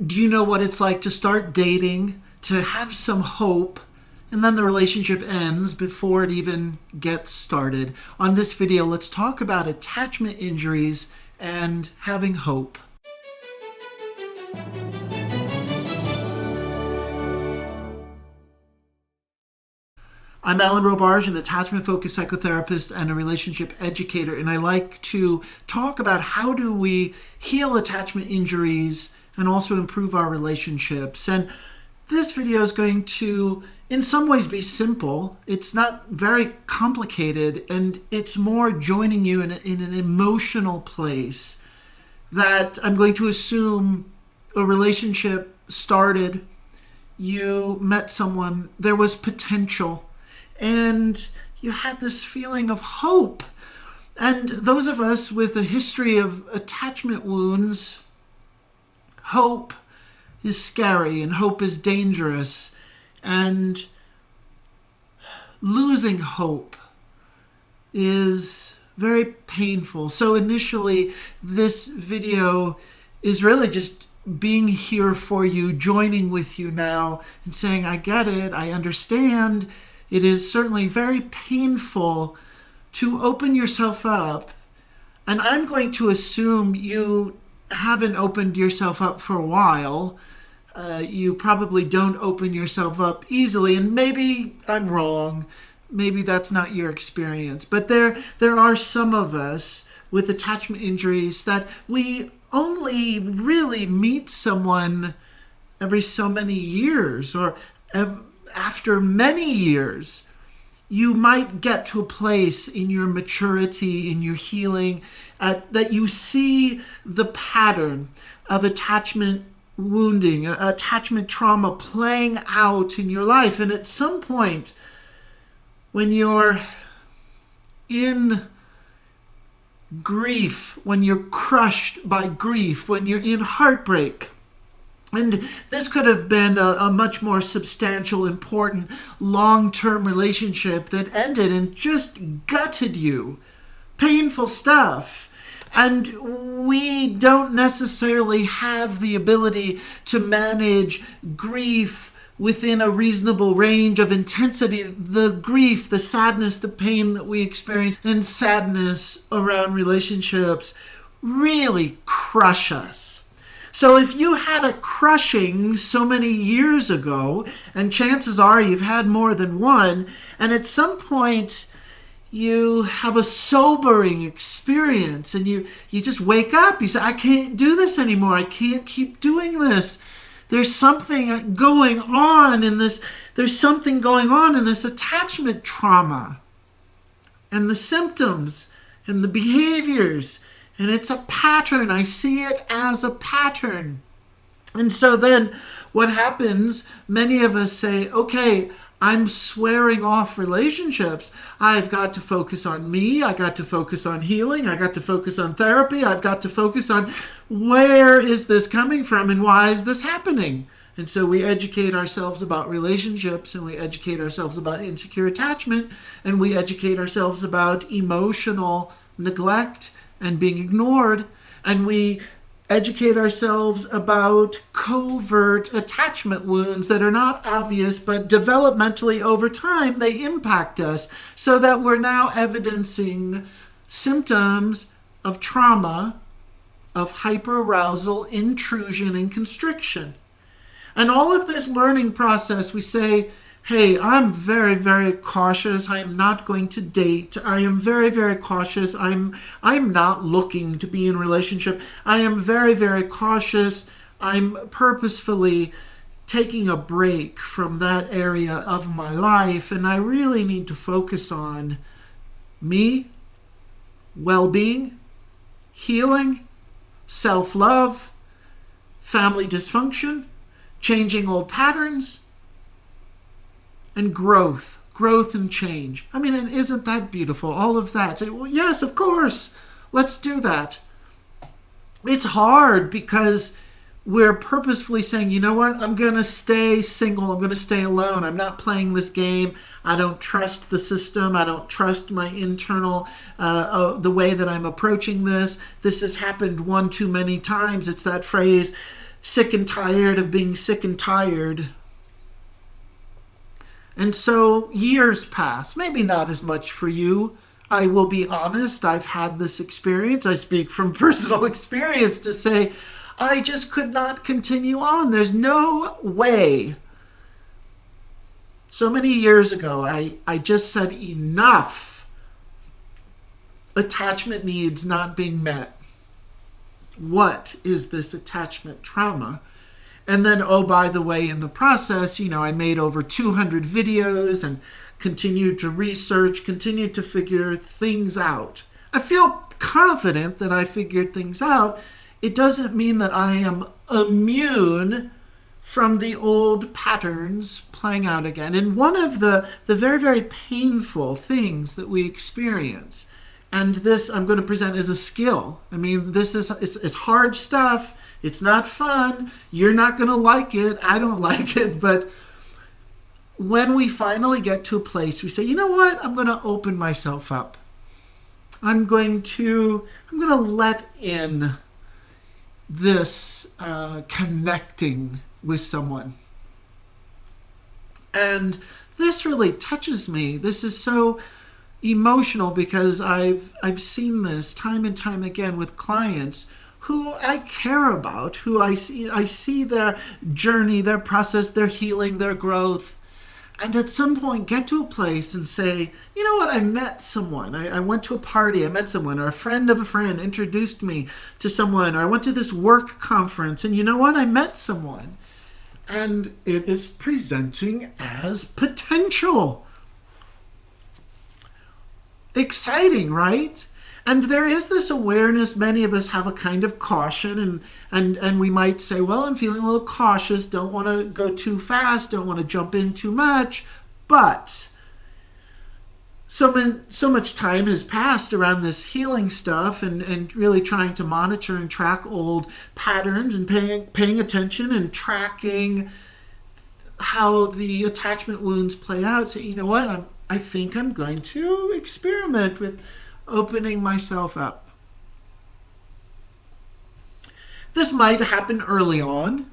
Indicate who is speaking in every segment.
Speaker 1: Do you know what it's like to start dating, to have some hope, and then the relationship ends before it even gets started? On this video, let's talk about attachment injuries and having hope. I'm Alan Robarge, an attachment-focused psychotherapist and a relationship educator, and I like to talk about how do we heal attachment injuries and also improve our relationships. And this video is going to, in some ways, be simple. It's not very complicated, and it's more joining you in an emotional place that I'm going to assume a relationship started, you met someone, there was potential, and you had this feeling of hope. And those of us with a history of attachment wounds, hope is scary and hope is dangerous. And losing hope is very painful. So initially, this video is really just being here for you, joining with you now and saying, I get it, I understand. It is certainly very painful to open yourself up. And I'm going to assume you haven't opened yourself up for a while. You probably don't open yourself up easily. And maybe I'm wrong. Maybe that's not your experience. But there are some of us with attachment injuries that we only really meet someone every so many years, or after many years. You might get to a place in your maturity, in your healing, that you see the pattern of attachment wounding, attachment trauma playing out in your life. And at some point, when you're in grief, when you're crushed by grief, when you're in heartbreak, and this could have been a much more substantial, important, long-term relationship that ended and just gutted you. Painful stuff. And we don't necessarily have the ability to manage grief within a reasonable range of intensity. The grief, the sadness, the pain that we experience, and sadness around relationships really crush us. So if you had a crushing so many years ago, and chances are you've had more than one, and at some point you have a sobering experience and you just wake up, you say, I can't do this anymore. I can't keep doing this. There's something going on in this. There's something going on in this attachment trauma and the symptoms and the behaviors. And it's a pattern. I see it as a pattern. And so then what happens, many of us say, okay, I'm swearing off relationships. I've got to focus on me. I got to focus on healing. I got to focus on therapy. I've got to focus on where is this coming from and why is this happening? And so we educate ourselves about relationships, and we educate ourselves about insecure attachment, and we educate ourselves about emotional neglect and being ignored, and we educate ourselves about covert attachment wounds that are not obvious, but developmentally over time they impact us, so that we're now evidencing symptoms of trauma, of hyperarousal, intrusion, and constriction. And all of this learning process, we say, hey, I'm very, very cautious. I am not going to date. I am very, very cautious. I'm not looking to be in a relationship. I am very, very cautious. I'm purposefully taking a break from that area of my life, and I really need to focus on me, well-being, healing, self-love, family dysfunction, changing old patterns, and growth and change. I mean, and isn't that beautiful? All of that. Say, well, yes, of course. Let's do that. It's hard because we're purposefully saying, you know what? I'm going to stay single. I'm going to stay alone. I'm not playing this game. I don't trust the system. I don't trust my internal, the way that I'm approaching this. This has happened one too many times. It's that phrase, sick and tired of being sick and tired. And so years pass, maybe not as much for you. I will be honest, I've had this experience. I speak from personal experience to say, I just could not continue on. There's no way. So many years ago, I just said enough. Attachment needs not being met. What is this attachment trauma? And then, oh, by the way, in the process, I made over 200 videos and continued to research, continued to figure things out. I feel confident that I figured things out. It doesn't mean that I am immune from the old patterns playing out again. And one of the very, very painful things that we experience, and this I'm going to present as a skill. I mean, it's hard stuff. It's not fun. You're not going to like it. I don't like it. But when we finally get to a place, we say, you know what? I'm going to open myself up. I'm going to let in this connecting with someone. And this really touches me. This is so emotional because I've seen this time and time again with clients who I care about, who I see their journey, their process, their healing, their growth. And at some point get to a place and say, you know what, I met someone. I went to a party, I met someone, or a friend of a friend introduced me to someone, or I went to this work conference, and you know what, I met someone. And it is presenting as potential. Exciting, right? And there is this awareness. Many of us have a kind of caution, and we might say, well, I'm feeling a little cautious, don't want to go too fast, don't want to jump in too much. But so much time has passed around this healing stuff and really trying to monitor and track old patterns and paying attention and tracking how the attachment wounds play out. So, you know what, I think I'm going to experiment with opening myself up. This might happen early on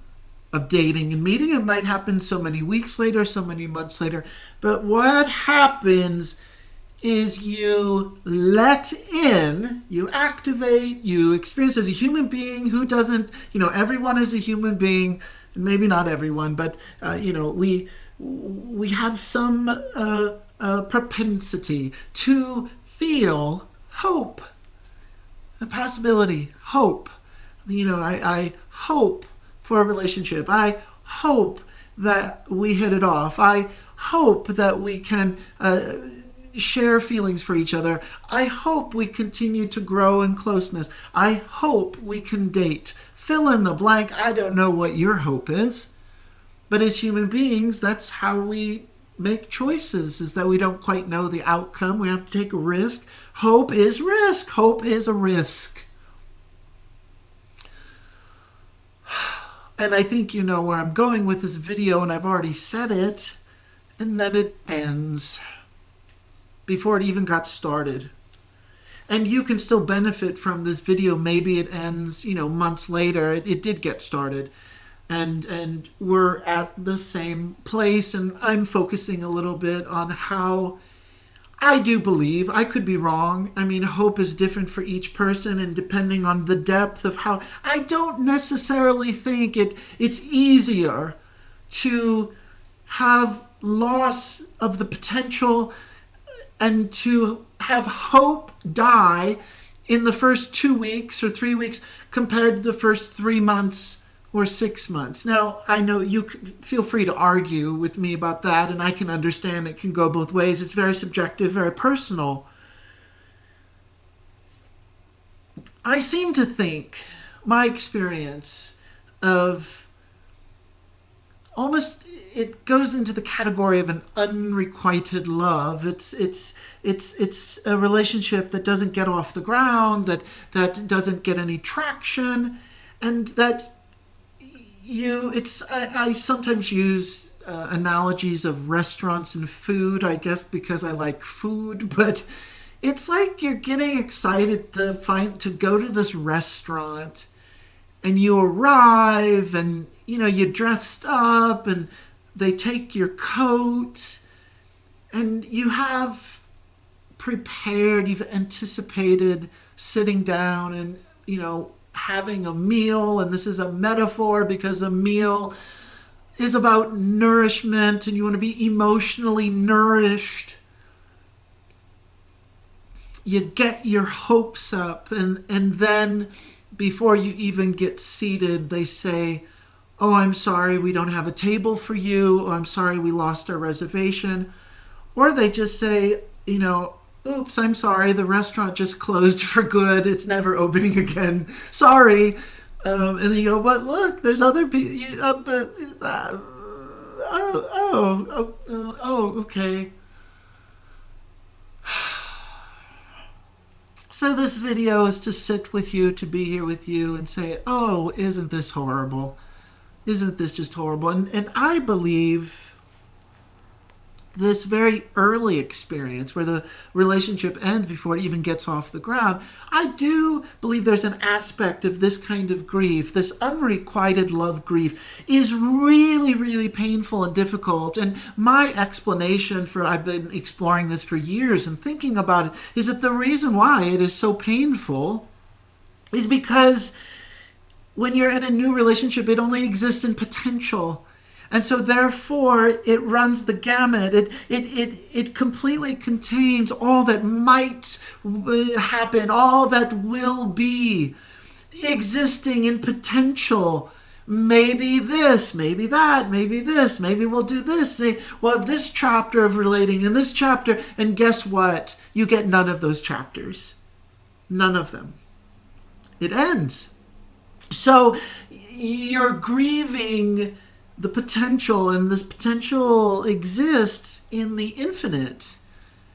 Speaker 1: of dating and meeting. It might happen so many weeks later, so many months later. But what happens is you let in, you activate, you experience as a human being. Who doesn't, everyone is a human being, maybe not everyone, but, we have some propensity to feel hope, the possibility, hope. I hope for a relationship. I hope that we hit it off. I hope that we can share feelings for each other. I hope we continue to grow in closeness. I hope we can date. Fill in the blank. I don't know what your hope is. But as human beings, that's how we make choices, is that we don't quite know the outcome. We have to take a risk. Hope is risk. Hope is a risk. And I think you know where I'm going with this video, and I've already said it, and then it ends before it even got started. And you can still benefit from this video. Maybe it ends, months later. It did get started. And we're at the same place, and I'm focusing a little bit on how I do believe, I could be wrong. I mean, hope is different for each person, and depending on the depth of how, I don't necessarily think it's easier to have loss of the potential and to have hope die in the first 2 weeks or 3 weeks compared to the first 3 months or 6 months. Now, I know you feel free to argue with me about that, and I can understand it can go both ways. It's very subjective, very personal. I seem to think my experience of almost, it goes into the category of an unrequited love. It's a relationship that doesn't get off the ground, that doesn't get any traction, and that I sometimes use analogies of restaurants and food, I guess because I like food, but it's like you're getting excited to go to this restaurant, and you arrive, and you're dressed up, and they take your coat, and you have prepared, you've anticipated sitting down and having a meal. And this is a metaphor because a meal is about nourishment, and you want to be emotionally nourished. You get your hopes up, and then before you even get seated, they say, "Oh, I'm sorry, we don't have a table for you." "Oh, I'm sorry, we lost our reservation." Or they just say, "Oops, I'm sorry, the restaurant just closed for good. It's never opening again. Sorry." And then you go, "But look, there's other people." Okay. So this video is to sit with you, to be here with you and say, "Oh, isn't this horrible? Isn't this just horrible?" And I believe this very early experience where the relationship ends before it even gets off the ground, I do believe there's an aspect of this kind of grief, this unrequited love grief, is really, really painful and difficult. And my explanation for, I've been exploring this for years and thinking about it, is that the reason why it is so painful is because when you're in a new relationship, it only exists in potential. And so therefore, it runs the gamut. It completely contains all that might happen, all that will be existing in potential. Maybe this, maybe that, maybe this, maybe we'll do this. We'll have this chapter of relating and this chapter. And guess what? You get none of those chapters. None of them. It ends. So you're grieving the potential, and this potential exists in the infinite.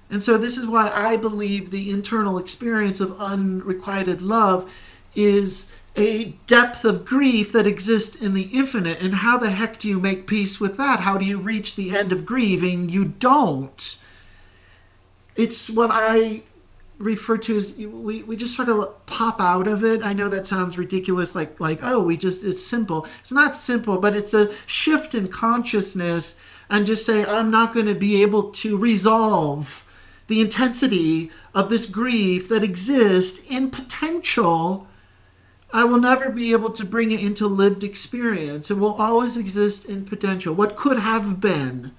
Speaker 1: And so this is why I believe the internal experience of unrequited love is a depth of grief that exists in the infinite. And how the heck do you make peace with that? How do you reach the end of grieving? You don't. It's what I refer to as we just sort of pop out of it. I know that sounds ridiculous, like it's simple. It's not simple, but it's a shift in consciousness, and just say, I'm not going to be able to resolve the intensity of this grief that exists in potential. I will never be able to bring it into lived experience. It will always exist in potential. What could have been?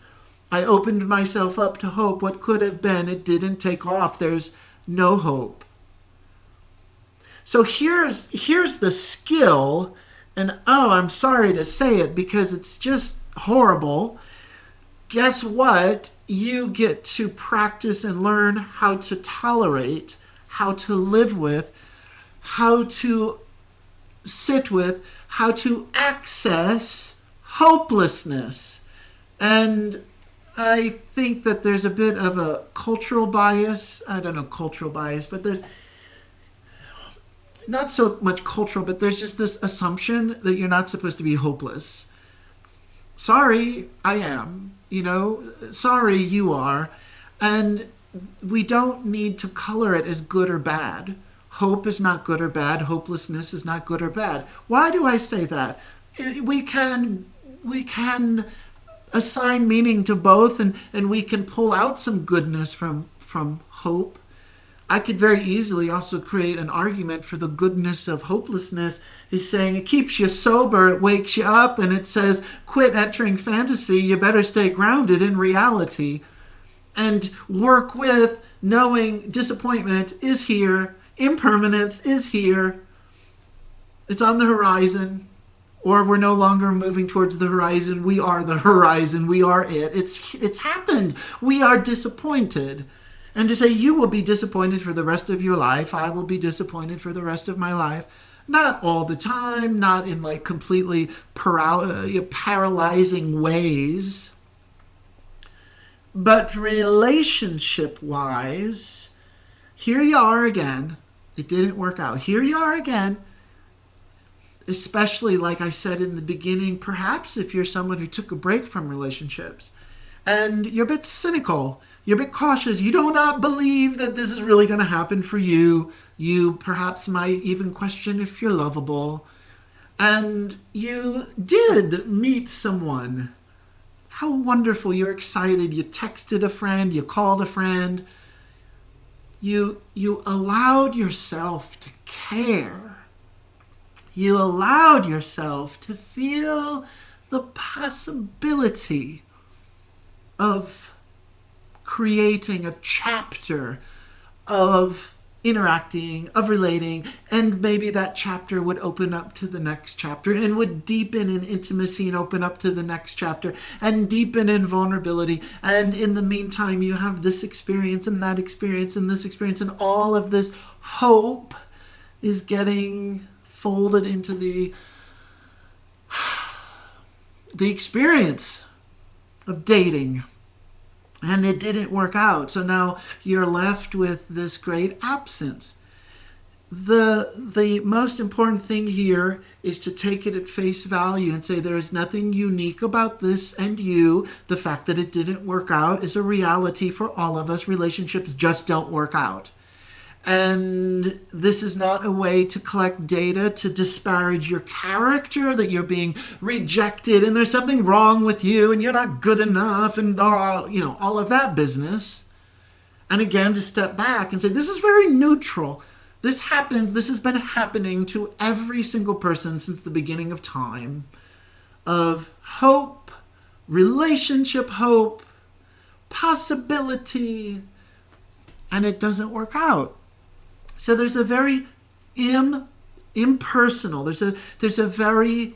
Speaker 1: I opened myself up to hope. What could have been? It didn't take off. There's no hope. So here's the skill, and I'm sorry to say it because it's just horrible. Guess what? You get to practice and learn how to tolerate, how to live with, how to sit with, how to access hopelessness. And I think that there's a bit of a cultural bias. I don't know cultural bias, but there's not so much cultural, but there's just this assumption that you're not supposed to be hopeless. Sorry, I am. Sorry, you are. And we don't need to color it as good or bad. Hope is not good or bad. Hopelessness is not good or bad. Why do I say that? We can assign meaning to both, and we can pull out some goodness from hope. I could very easily also create an argument for the goodness of hopelessness. Is saying it keeps you sober, it wakes you up, and it says, quit entering fantasy, you better stay grounded in reality. And work with knowing disappointment is here, impermanence is here, it's on the horizon. Or we're no longer moving towards the horizon. We are the horizon. We are it. It's happened. We are disappointed. And to say you will be disappointed for the rest of your life, I will be disappointed for the rest of my life. Not all the time, not in like completely paralyzing ways. But relationship-wise, here you are again. It didn't work out. Here you are again. Especially, like I said in the beginning, perhaps if you're someone who took a break from relationships and you're a bit cynical, you're a bit cautious, you do not believe that this is really going to happen for you. You perhaps might even question if you're lovable. and you did meet someone. How wonderful. You're excited. You texted a friend. You called a friend. You allowed yourself to care. You allowed yourself to feel the possibility of creating a chapter of interacting, of relating, and maybe that chapter would open up to the next chapter and would deepen in intimacy and open up to the next chapter and deepen in vulnerability. And in the meantime, you have this experience and that experience and this experience, and all of this hope is getting folded into the experience of dating. And it didn't work out. So now you're left with this great absence. The most important thing here is to take it at face value and say there is nothing unique about this and you. The fact that it didn't work out is a reality for all of us. Relationships just don't work out. And this is not a way to collect data to disparage your character, that you're being rejected and there's something wrong with you and you're not good enough and all of that business. And again, to step back and say, this is very neutral. This happened. This has been happening to every single person since the beginning of time, of hope, relationship hope, possibility, and it doesn't work out. So there's a very impersonal, there's a very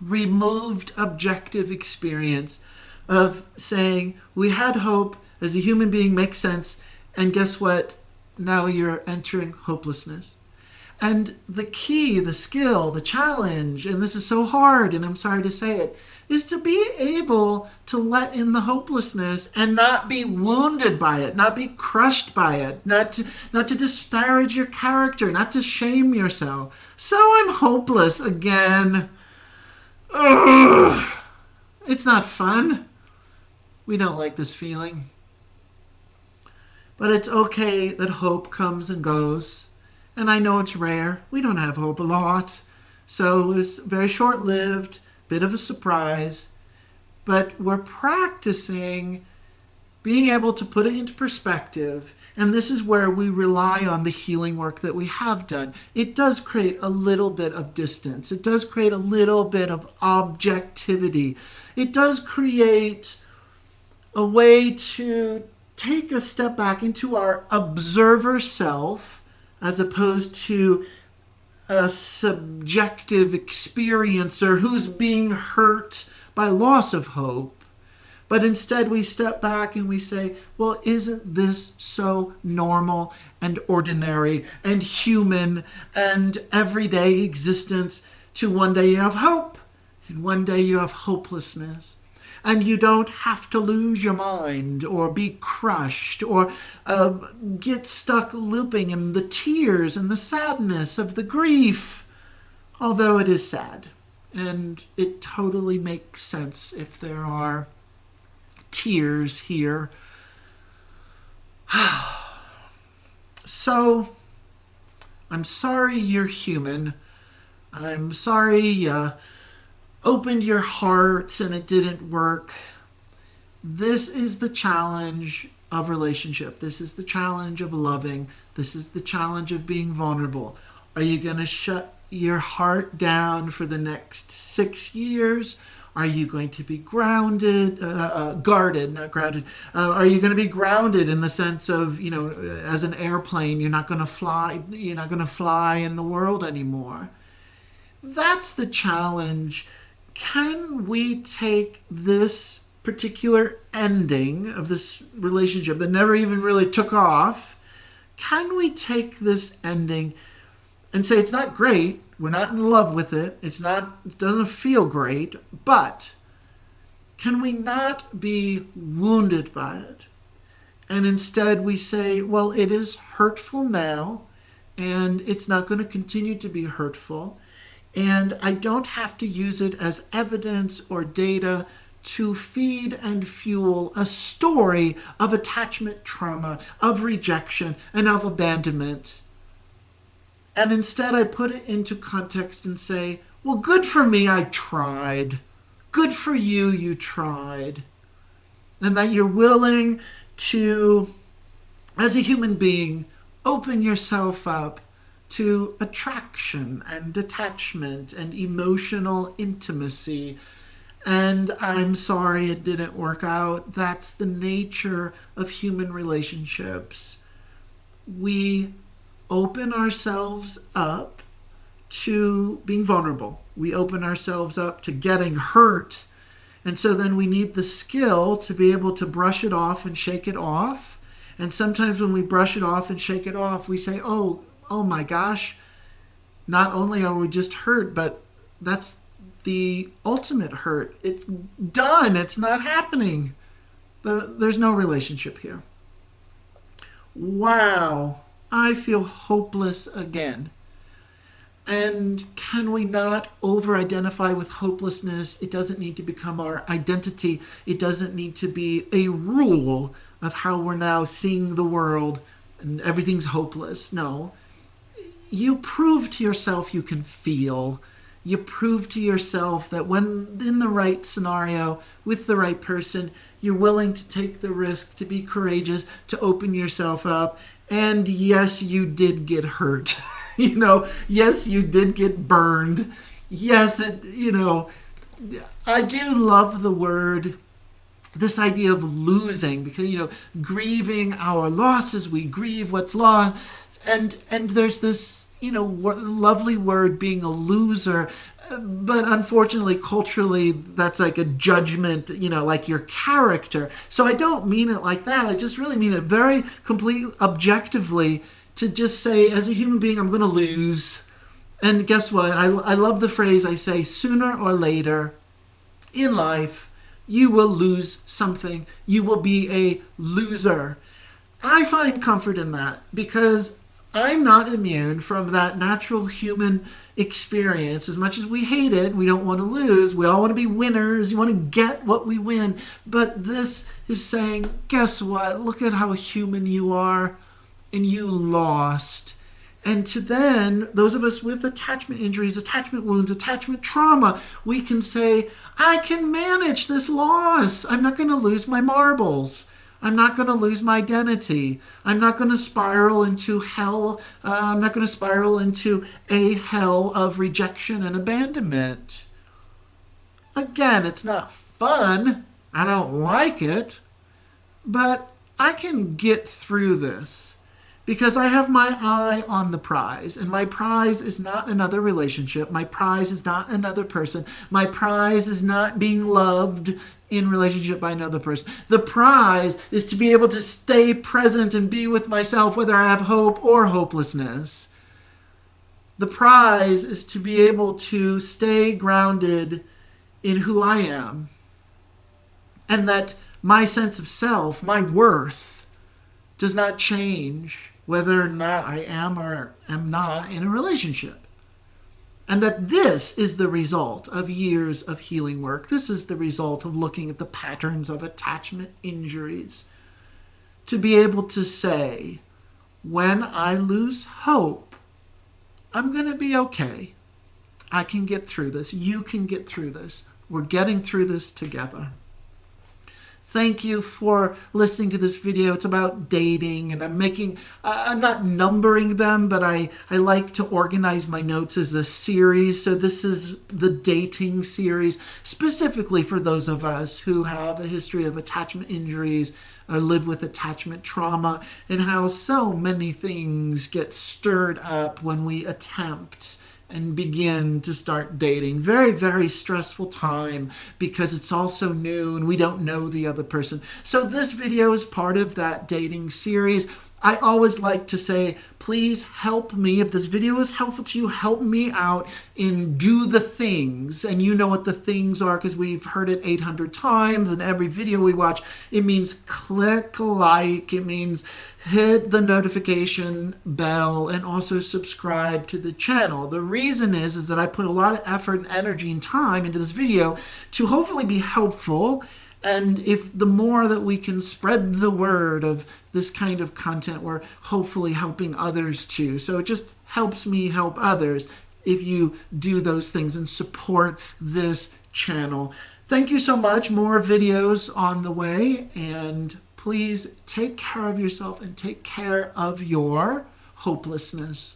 Speaker 1: removed objective experience of saying we had hope as a human being, makes sense, and guess what? Now you're entering hopelessness. And the key, the skill, the challenge, and this is so hard, and I'm sorry to say it, is to be able to let in the hopelessness and not be wounded by it, not be crushed by it, not to disparage your character, not to shame yourself. So I'm hopeless again. Ugh. It's not fun. We don't like this feeling. But it's okay that hope comes and goes. And I know it's rare. We don't have hope a lot. So it's very short-lived, bit of a surprise. But we're practicing being able to put it into perspective. And this is where we rely on the healing work that we have done. It does create a little bit of distance. It does create a little bit of objectivity. It does create a way to take a step back into our observer self as opposed to a subjective experiencer who's being hurt by loss of hope. But instead we step back and we say, well, isn't this so normal and ordinary and human and everyday existence to one day you have hope and one day you have hopelessness. And you don't have to lose your mind or be crushed or get stuck looping in the tears and the sadness of the grief. Although it is sad. And it totally makes sense if there are tears here. So, I'm sorry you're human. I'm sorry you opened your heart and it didn't work. This is the challenge of relationship. This is the challenge of loving. This is the challenge of being vulnerable. Are you going to shut your heart down for the next 6 years? Are you going to be guarded, not grounded? Are you going to be grounded in the sense of, as an airplane, you're not going to fly in the world anymore? That's the challenge. Can we take this particular ending of this relationship that never even really took off? Can we take this ending and say it's not great, we're not in love with it, it doesn't feel great, but can we not be wounded by it? And instead we say, well, it is hurtful now, and it's not going to continue to be hurtful. And I don't have to use it as evidence or data to feed and fuel a story of attachment trauma, of rejection, and of abandonment. And instead I put it into context and say, Well, good for me, I tried. Good for you, you tried. And that you're willing to, as a human being, open yourself up to attraction and attachment and emotional intimacy. And I'm sorry it didn't work out. That's the nature of human relationships. We open ourselves up to being vulnerable. We open ourselves up to getting hurt. And so then we need the skill to be able to brush it off and shake it off. And sometimes when we brush it off and shake it off, we say, oh my gosh, not only are we just hurt, but that's the ultimate hurt. It's done. It's not happening. There's no relationship here. Wow, I feel hopeless again. And can we not over-identify with hopelessness? It doesn't need to become our identity. It doesn't need to be a rule of how we're now seeing the world and everything's hopeless. No. You prove to yourself you can feel. You prove to yourself that when in the right scenario, with the right person, you're willing to take the risk, to be courageous, to open yourself up. And yes, you did get hurt. Yes, you did get burned. Yes, I do love the word, this idea of losing, because, grieving our losses, we grieve what's lost. And there's this, lovely word, being a loser. But unfortunately, culturally, that's like a judgment, like your character. So I don't mean it like that. I just really mean it very completely objectively, to just say, as a human being, I'm going to lose. And guess what? I love the phrase I say, sooner or later in life, you will lose something. You will be a loser. I find comfort in that because I'm not immune from that natural human experience. As much as we hate it, we don't want to lose. We all want to be winners. You want to get what we win. But this is saying, guess what? Look at how human you are. And you lost. And to then, those of us with attachment injuries, attachment wounds, attachment trauma, we can say, I can manage this loss. I'm not going to lose my marbles. I'm not going to lose my identity. I'm not going to spiral into hell. I'm not going to spiral into a hell of rejection and abandonment. Again, it's not fun. I don't like it. But I can get through this. Because I have my eye on the prize. And my prize is not another relationship. My prize is not another person. My prize is not being loved in relationship by another person. The prize is to be able to stay present and be with myself, whether I have hope or hopelessness. The prize is to be able to stay grounded in who I am. And that my sense of self, my worth, does not change whether or not I am or am not in a relationship. And that this is the result of years of healing work. This is the result of looking at the patterns of attachment injuries. To be able to say, when I lose hope, I'm going to be okay. I can get through this. You can get through this. We're getting through this together. Thank you for listening to this video. It's about dating, and I'm not numbering them, but I like to organize my notes as a series. So this is the dating series, specifically for those of us who have a history of attachment injuries or live with attachment trauma, and how so many things get stirred up when we attempt and begin to start dating. Very, very stressful time because it's all so new and we don't know the other person. So this video is part of that dating series. I always like to say, please help me. If this video is helpful to you, help me out in do the things. And you know what the things are because we've heard it 800 times in every video we watch. It means click like. It means hit the notification bell and also subscribe to the channel. The reason is that I put a lot of effort and energy and time into this video to hopefully be helpful. And if the more that we can spread the word of this kind of content, we're hopefully helping others too. So it just helps me help others. if you do those things and support this channel. Thank you so much. More videos on the way, and please take care of yourself and take care of your hopelessness.